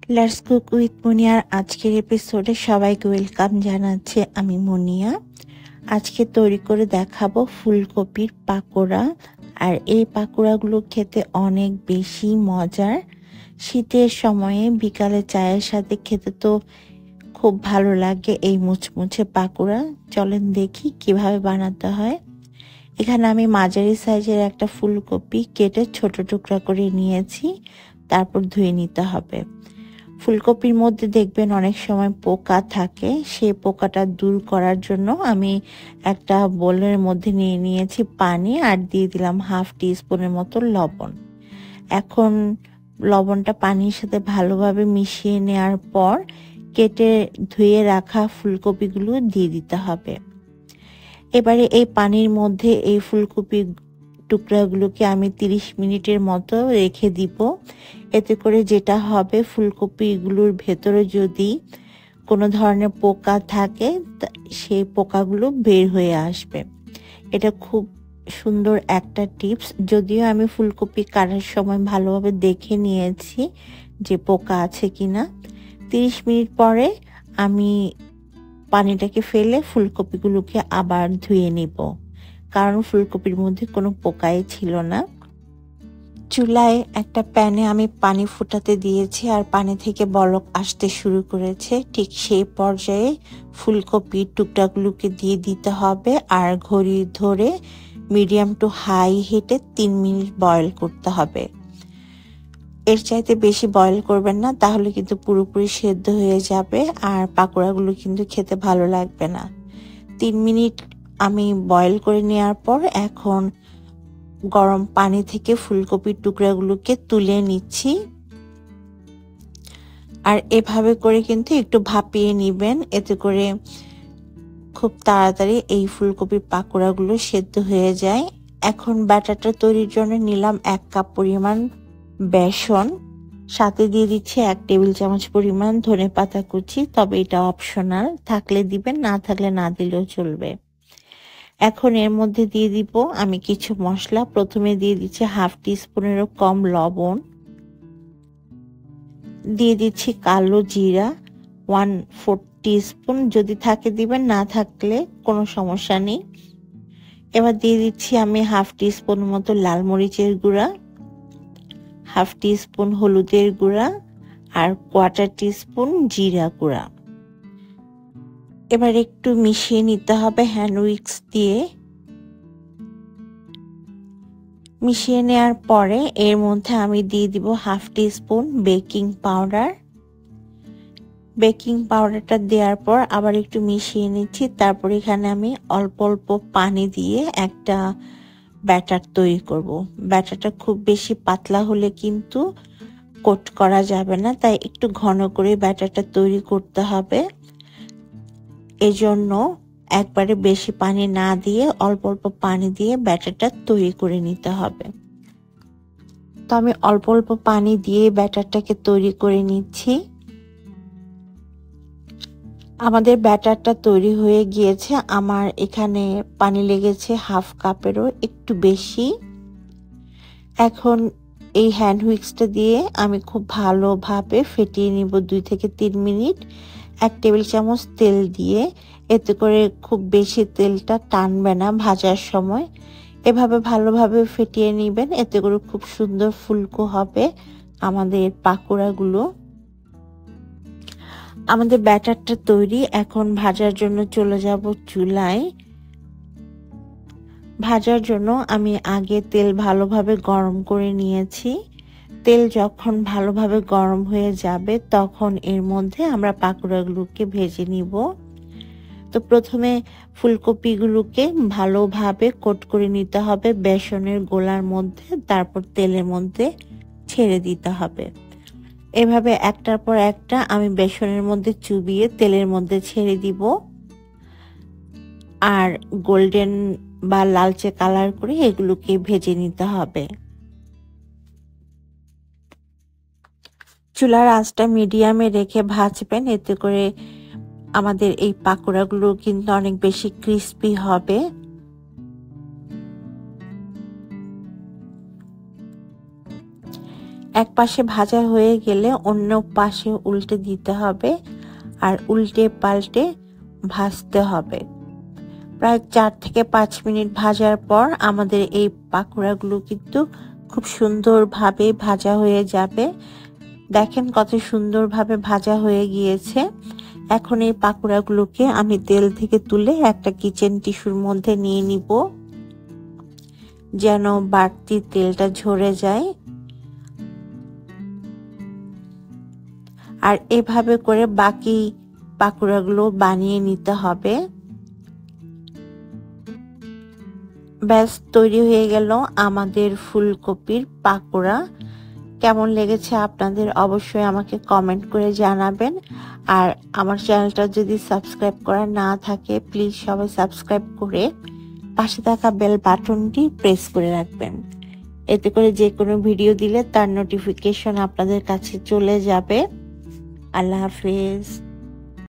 Let's cook with meunière আজকের এপিসোডে সবাইকে ওয়েলকাম জানাচ্ছি। আমি মুনিয়া। আজকে তৈরি করে দেখাবো ফুলকপির পাকোড়া। আর এই পাকোড়াগুলো খেতে অনেক বেশি মজার। শীতের সময়ে বিকালে চায়ের সাথে খেতে তো খুব ভালো লাগে এই মুচমুচে পাকোড়া। চলেন দেখি কিভাবে বানাতে হয়। এখানে আমি মাঝারি সাইজের একটা ফুলকপি কেটে ছোট টুকরা করে নিয়েছি, তারপর ধুয়ে নিতে হবে। ফুলকপির মধ্যে দেখবেন অনেক সময় পোকা থাকে, সেই পোকাটা দূর করার জন্য আমি একটা বোলের মধ্যে নিয়ে নিয়েছি পানি আর দিয়ে দিলাম 1/2 টিস্পুনের মতো লবণ। এখন লবণটা পানির সাথে ভালোভাবে মিশিয়ে নেওয়ার পর কেটে ধুয়ে রাখা ফুলকপিগুলো দিয়ে দিতে হবে। এবারে এই পানির মধ্যে এই ফুলকপি টুকরাগুলোকে আমি 30 মিনিটের মতো রেখে দিব। এতে করে যেটা হবে, ফুলকপিগুলোর ভেতরে যদি কোনো ধরনের পোকা থাকে সেই পোকাগুলো বের হয়ে আসবে। এটা খুব সুন্দর একটা টিপস। যদিও আমি ফুলকপি কাটার সময় ভালোভাবে দেখে নিয়েছি যে পোকা আছে কিনা। 30 মিনিট পরে আমি পানিটাকে ফেলে ফুলকপিগুলোকে আবার ধুয়ে নিব, কারণ ফুলকপির মধ্যে কোনো পোকাই ছিল না। চুলায় একটা প্যানে আমি পানি ফুটাতে দিয়েছি আর পানি থেকে বলক আসতে শুরু করেছে। ঠিক সেই পর্যায়ে ফুলকপির টুকরাগুলোকে দিয়ে দিতে হবে আর ঘড়ি ধরে মিডিয়াম টু হাই হিটে 3 মিনিট বয়েল করতে হবে। এর চাইতে বেশি বয়েল করবেন না, তাহলে কিন্তু পুরোপুরি সেদ্ধ হয়ে যাবে আর পাকোড়াগুলো কিন্তু খেতে ভালো লাগবে না। 3 মিনিট আমি বয়েল করে নেওয়ার পর এখন গরম পানি থেকে ফুলকপির টুকরাগুলোকে তুলে নিচ্ছি। আর এভাবে করে কিন্তু একটু ভাপিয়ে নিবেন, এতে করে খুব তাড়াতাড়ি এই ফুলকপির পাকোড়াগুলো সেদ্ধ হয়ে যায়। এখন ব্যাটারটা তৈরির জন্য নিলাম 1 কাপ পরিমাণ বেসন, সাথে দিয়ে দিচ্ছি 1 টেবিল চামচ পরিমাণ ধনেপাতা কুচি, তবে এটা অপশনাল, থাকলে দিবেন, না থাকলে না দিলেও চলবে। এখন এর মধ্যে দিয়ে দিব আমি কিছু মশলা। প্রথমে দিয়ে দিচ্ছি 1/2 টিস্পুনেরও কম লবণ, দিয়ে দিচ্ছি কালো জিরা 1/4 টিস্পুন, যদি থাকে দিবেন, না থাকলে কোনো সমস্যা নেই। এবার দিয়ে দিচ্ছি আমি 1/2 টিস্পুন মতো লাল মরিচের গুঁড়া, 1/2 টিস্পুন হলুদের গুঁড়া আর 1/4 টিস্পুন জিরা গুঁড়া। এবার একটু মিশিয়ে নিতে হবে হ্যান্ড উইক্স দিয়ে। মিশিয়ে নেওয়ার পরে এর মধ্যে আমি দিয়ে দিব 1/2 টিস্পুন বেকিং পাউডার। বেকিং পাউডারটা দেওয়ার পর আবার একটু মিশিয়ে নিচ্ছি। তারপর এখানে আমি অল্প অল্প পানি দিয়ে একটা ব্যাটার তৈরি করব। ব্যাটারটা খুব বেশি পাতলা হলে কিন্তু কোট করা যাবে না, তাই একটু ঘন করে ব্যাটারটা তৈরি করতে হবে। এজন্য একবারে বেশি পানি না দিয়ে অল্প অল্প পানি দিয়ে ব্যাটারটা তৈরি করে নিতে হবে। তো আমি অল্প অল্প পানি দিয়ে ব্যাটারটাকে তৈরি করে নিচ্ছি। আমাদের ব্যাটারটা তৈরি হয়ে গিয়েছে। আমার এখানে পানি লেগেছে 1/2 কাপেরও একটু বেশি। এখন এই হ্যান্ড হুইক্সটা দিয়ে আমি খুব ভালোভাবে ফেটিয়ে নিব 2 থেকে 3 মিনিট 1 টেবিল চামচ তেল দিয়ে। এতে করে খুব বেশি তেলটা টানবে না ভাজার সময়। এভাবে ভালোভাবে ফেটিয়ে নেবেন, এতে করে খুব সুন্দর ফুলকো হবে আমাদের পাকোড়াগুলো। আমাদের ব্যাটারটা তৈরি। এখন ভাজার জন্য চলে যাব চুলায়। ভাজার জন্য আমি আগে তেল ভালোভাবে গরম করে নিয়েছি। তেল যখন ভালোভাবে গরম হয়ে যাবে তখন এর মধ্যে আমরা পাকোড়াগুলোকে ভেজে নিব। তো প্রথমে ফুলকপিগুলোকে ভালোভাবে কোট করে নিতে হবে বেসনের গোলার মধ্যে, তারপর তেলের মধ্যে ছেড়ে দিতে হবে। এভাবে একটার পর একটা আমি বেসনের মধ্যে চুবিয়ে তেলের মধ্যে ছেড়ে দিব আর গোল্ডেন বা লালচে কালার করে এগুলোকে ভেজে নিতে হবে। চুলার আঁচটা মিডিয়ামে রেখে ভাজবেন, এতে করে আমাদের এই পাকোড়াগুলো কিন্তু অনেক বেশি ক্রিস্পি হবে। এক পাশে ভাজা হয়ে গেলে অন্য পাশে উল্টে দিতে হবে আর উল্টে পাল্টে ভাজতে হবে। প্রায় 4 থেকে 5 মিনিট ভাজার পর আমাদের এই পাকোড়াগুলো কিন্তু খুব সুন্দরভাবে ভাজা হয়ে যাবে। দেখেন কত সুন্দরভাবে ভাজা হয়ে গিয়েছে। এখন এই পাকোড়াগুলোকে আমি তেল থেকে তুলে একটা কিচেন টিস্যুর মধ্যে নিয়ে নিব, যেন বাড়তি তেলটা ঝরে যায়। আর এভাবে করে বাকি পাকোড়াগুলো বানিয়ে নিতে হবে। ব্যাস তৈরি হয়ে গেল আমাদের ফুলকপির পাকোড়া। কেমন লেগেছে আপনাদের অবশ্যই আমাকে কমেন্ট করে জানাবেন। আর আমার চ্যানেলটা যদি সাবস্ক্রাইব করা না থাকে প্লিজ সবাই সাবস্ক্রাইব করে পাশে থাকা বেল বাটনটি প্রেস করে রাখবেন। এতে করে যে কোনো ভিডিও দিলে তার নোটিফিকেশন আপনাদের কাছে চলে যাবে। আল্লাহ হাফেজ।